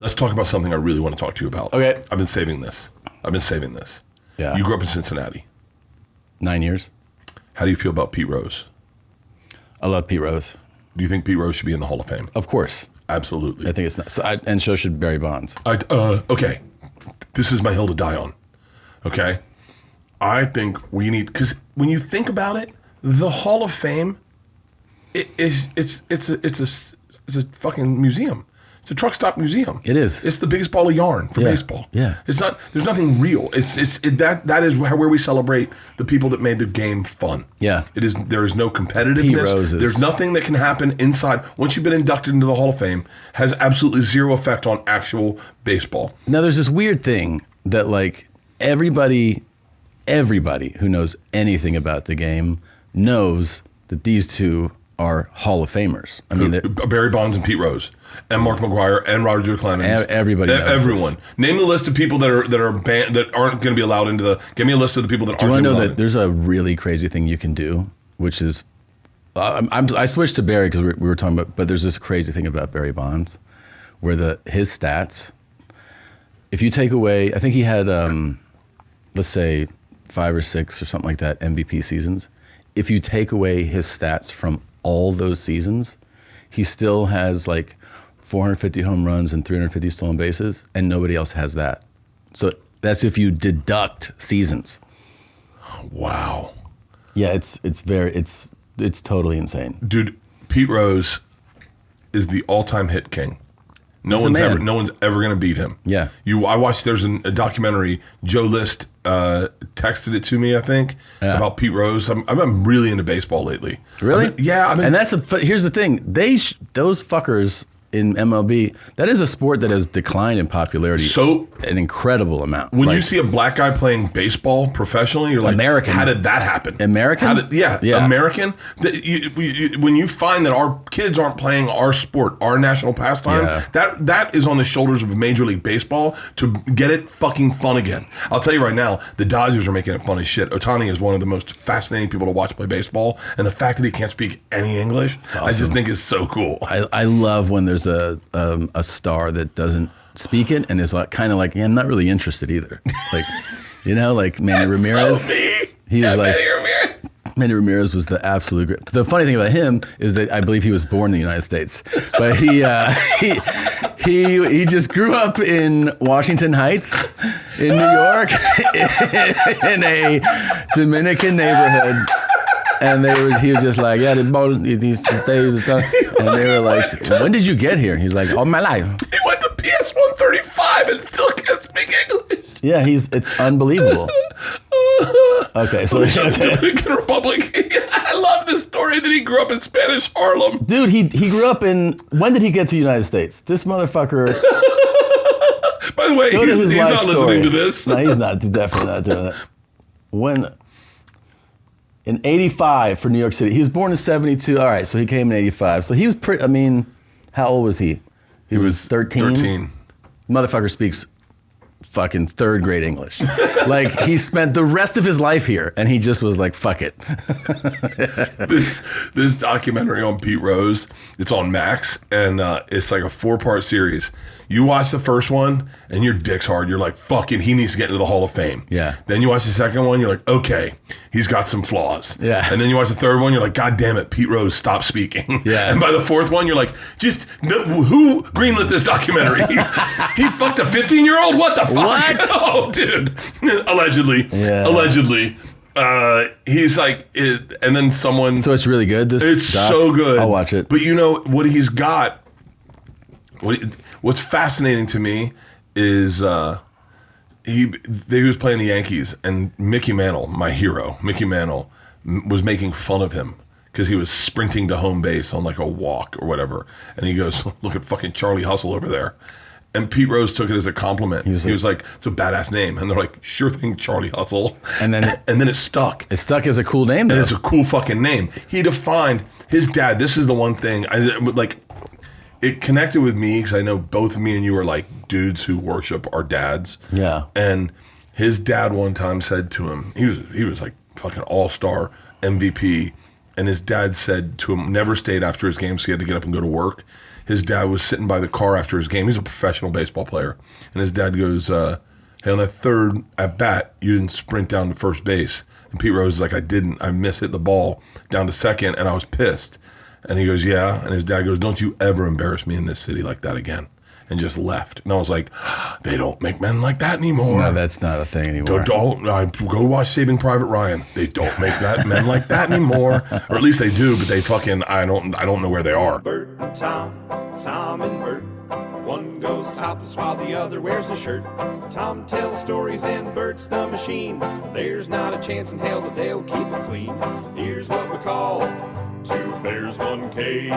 Let's talk about something I really want to talk to you about. Okay. I've been saving this. Yeah. You grew up in Cincinnati. 9 years. How do you feel about Pete Rose? I love Pete Rose. Do you think Pete Rose should be in the Hall of Fame? Of course. Absolutely. I think it's not. And so should Barry Bonds. Okay. This is my hill to die on. Okay. I think we need, because when you think about it, the Hall of Fame, it's a fucking museum. It's a truck stop museum. It is. It's the biggest ball of yarn for baseball. Yeah. It's not. There's nothing real. That is where we celebrate the people that made the game fun. Yeah. It is. There is no competitiveness. Pete Rose is. There's nothing that can happen inside. Once you've been inducted into the Hall of Fame, has absolutely zero effect on actual baseball. Now there's this weird thing that like everybody who knows anything about the game knows that these two are Hall of Famers. I mean, Barry Bonds and Pete Rose, and Mark McGwire, and Roger Clemens. Everybody knows everyone. this. Name the list of people that are banned, that aren't going to be allowed into the. Give me a list of the people that aren't. Do you want to know allowed that there's a really crazy thing you can do, which is, I switched to Barry because we were talking about, but there's this crazy thing about Barry Bonds, where his stats, if you take away, I think he had, let's say 5 or 6 or something like that MVP seasons. If you take away his stats from all those seasons, he still has like 450 home runs and 350 stolen bases, and nobody else has that. So that's if you deduct seasons. Wow. Yeah, it's totally insane. Dude, Pete Rose is the all-time hit king. No one's ever going to beat him. Yeah. I watched. There's a documentary. Joe List texted it to me, I think, about Pete Rose. I'm really into baseball lately. Really? And here's the thing. Those fuckers in MLB, that is a sport that has declined in popularity. So an incredible amount. When you see a black guy playing baseball professionally, you're like, American. How did that happen? American? American. When you find that our kids aren't playing our sport, our national pastime, that is on the shoulders of Major League Baseball to get it fucking fun again. I'll tell you right now, the Dodgers are making it fun as shit. Ohtani is one of the most fascinating people to watch play baseball, and the fact that he can't speak any English, awesome. I just think is so cool. I love when there's a star that doesn't speak it and is like kind of like, I'm not really interested either. Like, like Manny Ramirez. So he was like, Manny Ramirez was the absolute great. The funny thing about him is that I believe he was born in the United States, but he just grew up in Washington Heights in New York in a Dominican neighborhood. And he was just like, yeah, and they were like, when did you get here? He's like, all my life. He went to PS 135 and still can't speak English. Yeah, it's unbelievable. Okay, so Dominican Republic. I love this story that he grew up in Spanish Harlem. Dude, he grew up in. When did he get to the United States? This motherfucker. By the way, he's not listening to this. No, he's not. Definitely not doing that. When. In 85 for New York City. He was born in 72. All right, so he came in 85. So he was pretty, how old was he? He was 13. 13. Motherfucker speaks fucking third grade English. Like, he spent the rest of his life here, and he just was like, fuck it. This documentary on Pete Rose, it's on Max, and it's like a 4-part series. You watch the first one, and your dick's hard. You're like, fucking, he needs to get into the Hall of Fame. Yeah. Then you watch the second one, you're like, okay, he's got some flaws. Yeah. And then you watch the third one, you're like, God damn it, Pete Rose, stop speaking. Yeah. And by the fourth one, you're like, who greenlit this documentary? He fucked a 15-year-old? What the fuck? What? Oh, dude. Allegedly. Yeah. Allegedly. He's like, and then someone. So it's really good, this It's doc? so good. I'll watch it. But you know, what he's got, what's fascinating to me is he was playing the Yankees, and Mickey Mantle, my hero, Mickey Mantle, was making fun of him because he was sprinting to home base on like a walk or whatever. And he goes, look at fucking Charlie Hustle over there. And Pete Rose took it as a compliment. He was like, it's a badass name. And they're like, sure thing, Charlie Hustle. And then it stuck. It stuck as a cool name, though. And it's a cool fucking name. He defined his dad. This is the one thing it connected with me because I know both me and you are like dudes who worship our dads. Yeah. And his dad one time said to him, he was like fucking all-star MVP. And his dad said to him, never stayed after his games. So he had to get up and go to work. his dad was sitting by the car after his game. He's a professional baseball player. And his dad goes, hey, on that third at bat, you didn't sprint down to first base. And Pete Rose is like, I didn't. I hit the ball down to second, and I was pissed. And he goes, yeah. And his dad goes, don't you ever embarrass me in this city like that again. And just left. And I was like, they don't make men like that anymore. No, that's not a thing anymore. Go watch Saving Private Ryan. They don't make men like that anymore. Or at least they do, but they fucking, I don't know where they are. Bert and Tom and Bert. One goes topless while the other wears a shirt. Tom tells stories and Bert's the machine. There's not a chance in hell that they'll keep it clean. Here's what we call Two Bears, One Cave.